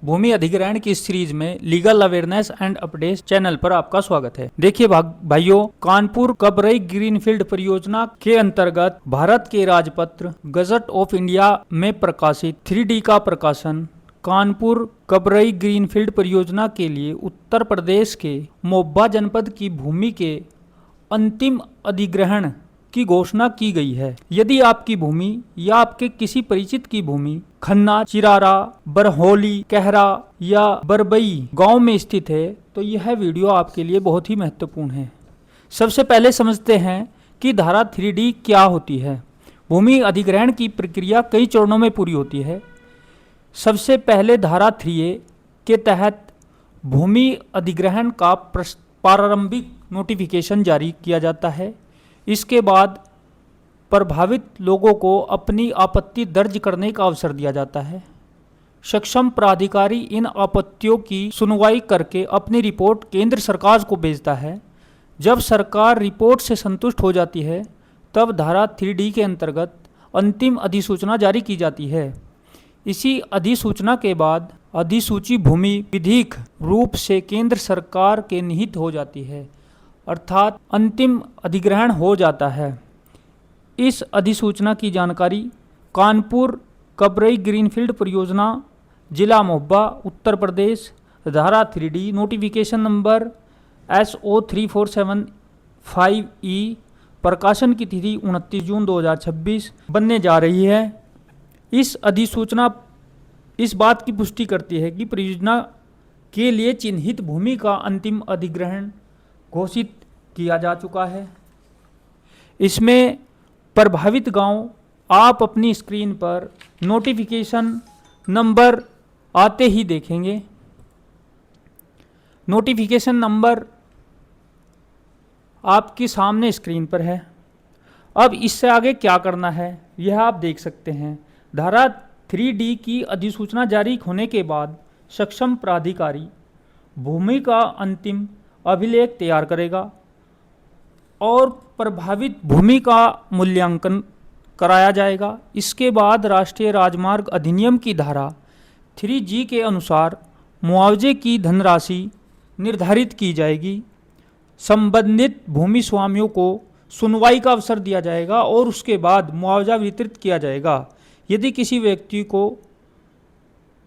भूमि अधिग्रहण की सीरीज में legal awareness and update channel पर आपका स्वागत है। देखिए भाइयों, कानपुर कबरई ग्रीनफील्ड परियोजना के अंतर्गत भारत के राजपत्र गजट ऑफ इंडिया में प्रकाशित 3D का प्रकाशन कानपुर कबरई ग्रीनफील्ड परियोजना के लिए उत्तर प्रदेश के मोब्बा जनपद की भूमि के अंतिम अधिग्रहण की घोषणा की गई है। यदि आपकी भूमि या आपके किसी परिचित की भूमि खन्ना, चिरारा, बरहोली, कहरा या बरबई गांव में स्थित है तो यह वीडियो आपके लिए बहुत ही महत्वपूर्ण है। सबसे पहले समझते हैं कि धारा 3D क्या होती है। भूमि अधिग्रहण की प्रक्रिया कई चरणों में पूरी होती है। सबसे पहले धारा 3A के तहत भूमि अधिग्रहण का प्रारंभिक नोटिफिकेशन जारी किया जाता है। इसके बाद प्रभावित लोगों को अपनी आपत्ति दर्ज करने का अवसर दिया जाता है। सक्षम प्राधिकारी इन आपत्तियों की सुनवाई करके अपनी रिपोर्ट केंद्र सरकार को भेजता है। जब सरकार रिपोर्ट से संतुष्ट हो जाती है तब धारा 3D के अंतर्गत अंतिम अधिसूचना जारी की जाती है। इसी अधिसूचना के बाद अधिसूची भूमि विधिक रूप से केंद्र सरकार के निहित हो जाती है, अर्थात अंतिम अधिग्रहण हो जाता है। इस अधिसूचना की जानकारी कानपुर कबरई ग्रीनफील्ड परियोजना, जिला मोब्बा, उत्तर प्रदेश, धारा 3D, नोटिफिकेशन नंबर SO3475E, प्रकाशन की तिथि 29 जून 2026 बनने जा रही है। इस अधिसूचना इस बात की पुष्टि करती है कि परियोजना के लिए चिन्हित भूमि का अंतिम अधिग्रहण घोषित किया जा चुका है। इसमें प्रभावित गांव आप अपनी स्क्रीन पर नोटिफिकेशन नंबर आते ही देखेंगे। नोटिफिकेशन नंबर आपके सामने स्क्रीन पर है। अब इससे आगे क्या करना है यह आप देख सकते हैं। धारा 3D की अधिसूचना जारी होने के बाद सक्षम प्राधिकारी भूमि का अंतिम अभिलेख तैयार करेगा और प्रभावित भूमि का मूल्यांकन कराया जाएगा। इसके बाद राष्ट्रीय राजमार्ग अधिनियम की धारा 3G के अनुसार मुआवजे की धनराशि निर्धारित की जाएगी। संबंधित भूमि स्वामियों को सुनवाई का अवसर दिया जाएगा और उसके बाद मुआवजा वितरित किया जाएगा। यदि किसी व्यक्ति को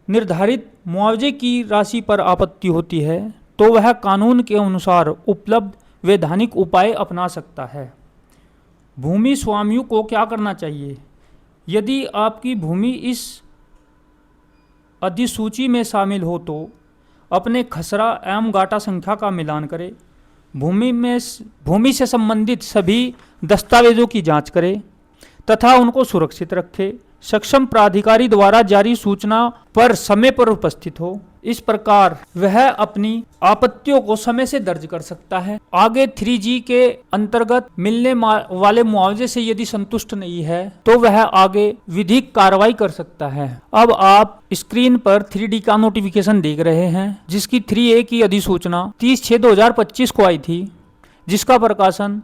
निर्धारित मुआवजे की राशि पर आपत्ति होती है तो वह कानून के अनुसार उपलब्ध वैधानिक उपाय अपना सकता है। भूमि स्वामियों को क्या करना चाहिए? यदि आपकी भूमि इस अधिसूची में शामिल हो तो अपने खसरा एवं गाटा संख्या का मिलान करें। भूमि से संबंधित सभी दस्तावेजों की जांच करें तथा उनको सुरक्षित रखें। सक्षम प्राधिकारी द्वारा जारी सूचना पर समय पर उपस्थित हो। इस प्रकार वह अपनी आपत्तियों को समय से दर्ज कर सकता है। आगे 3G के अंतर्गत मिलने वाले मुआवजे से यदि संतुष्ट नहीं है तो वह आगे विधिक कार्रवाई कर सकता है। अब आप स्क्रीन पर 3D का नोटिफिकेशन देख रहे हैं जिसकी 3A की अधिसूचना 30/6/2025 को आई थी, जिसका प्रकाशन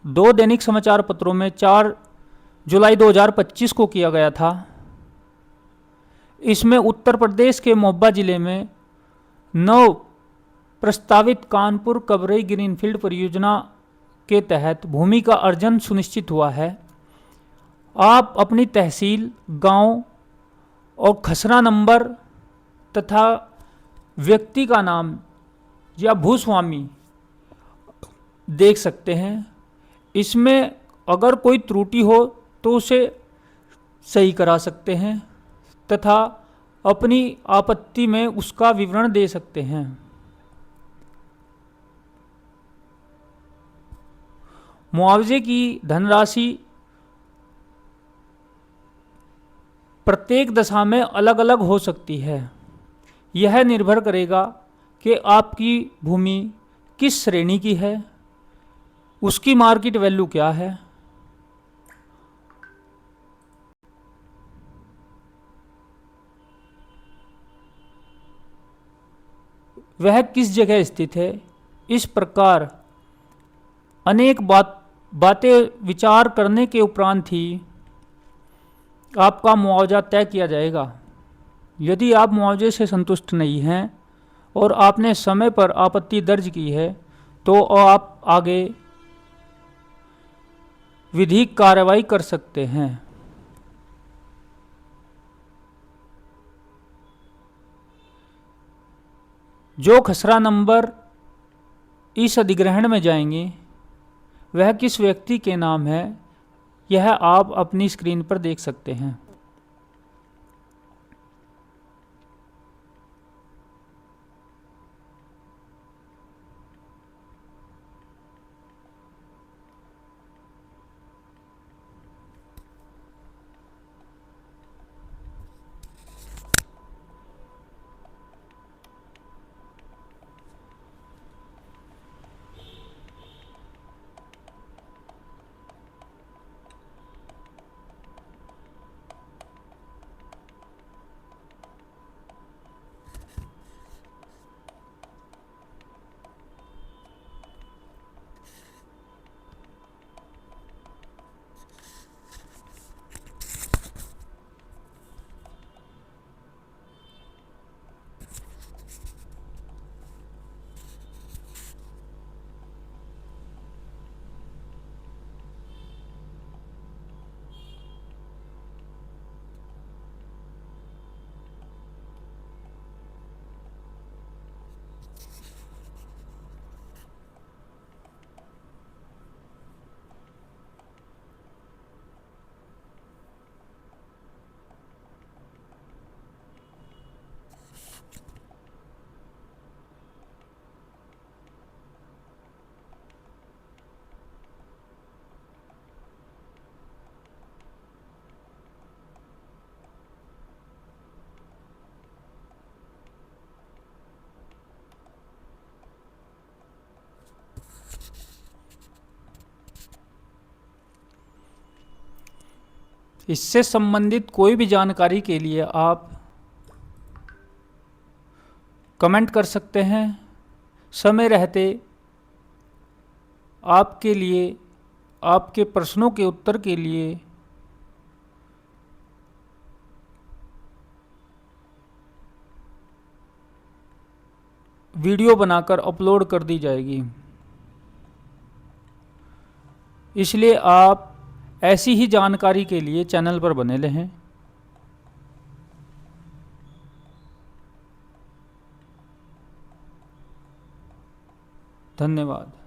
2 दैनिक समाचार पत्रों में 4 जुलाई 2025 को किया गया था। इसमें उत्तर प्रदेश के मोब्बा जिले में 9 प्रस्तावित कानपुर कबरई ग्रीनफील्ड परियोजना के तहत भूमि का अर्जन सुनिश्चित हुआ है। आप अपनी तहसील, गांव और खसरा नंबर तथा व्यक्ति का नाम या भूस्वामी देख सकते हैं। इसमें अगर कोई त्रुटि हो तो उसे सही करा सकते हैं तथा अपनी आपत्ति में उसका विवरण दे सकते हैं। मुआवजे की धनराशि प्रत्येक दशा में अलग अलग हो सकती है। यह निर्भर करेगा कि आपकी भूमि किस श्रेणी की है, उसकी मार्केट वैल्यू क्या है, वह किस जगह स्थित है। इस प्रकार अनेक बातें विचार करने के उपरांत ही आपका मुआवजा तय किया जाएगा। यदि आप मुआवजे से संतुष्ट नहीं हैं और आपने समय पर आपत्ति दर्ज की है तो आप आगे विधिक कार्रवाई कर सकते हैं। जो खसरा नंबर इस अधिग्रहण में जाएंगे वह किस व्यक्ति के नाम है, यह आप अपनी स्क्रीन पर देख सकते हैं। इससे संबंधित कोई भी जानकारी के लिए आप कमेंट कर सकते हैं। समय रहते आपके लिए, आपके प्रश्नों के उत्तर के लिए वीडियो बनाकर अपलोड कर दी जाएगी, इसलिए आप ऐसी ही जानकारी के लिए चैनल पर बने रहें। धन्यवाद।